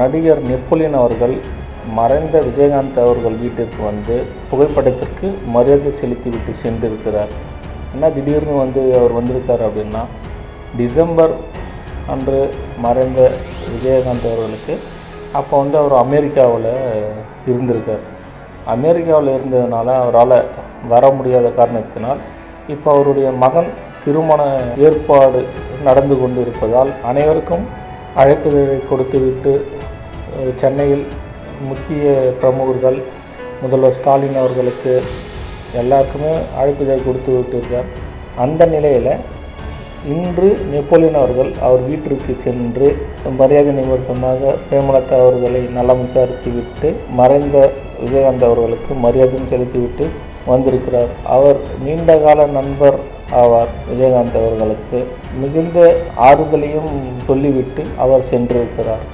நடிகர் நெப்போலியன் அவர்கள் மறைந்த விஜயகாந்த் அவர்கள் வீட்டிற்கு வந்து புகைப்படத்திற்கு மரியாதை செலுத்திவிட்டு சென்றிருக்கிறார். என்ன திடீர்னு அவர் வந்திருக்கார் அப்படின்னா, டிசம்பர் அன்று மறைந்த விஜயகாந்த் அவர்களுக்கு அப்போ அவர் அமெரிக்காவில் இருந்திருக்கார். அமெரிக்காவில் இருந்ததுனால அவரால் வர முடியாத காரணத்தினால் இப்போ அவருடைய மகன் திருமண ஏற்பாடு நடந்து கொண்டு இருப்பதால் அனைவருக்கும் அழைப்புதழை கொடுத்துவிட்டு சென்னையில் முக்கிய பிரமுகர்கள் முதல்வர் ஸ்டாலின் அவர்களுக்கு எல்லாருக்குமே அழைப்புதழை கொடுத்து விட்டிருக்கார். அந்த நிலையில் இன்று நெப்போலியன் அவர்கள் அவர் வீட்டிற்கு சென்று மரியாதை நிமித்தமாக பிரேமலதா அவர்களை நலம் விசாரித்துவிட்டு மறைந்த விஜயகாந்த் அவர்களுக்கு மரியாதையும் செலுத்திவிட்டு வந்திருக்கிறார். அவர் நீண்டகால நண்பர் ஆவார். விஜயகாந்த் அவர்களுக்கு மிகுந்த ஆறுதலையும் சொல்லிவிட்டு அவர் சென்றிருக்கிறார்.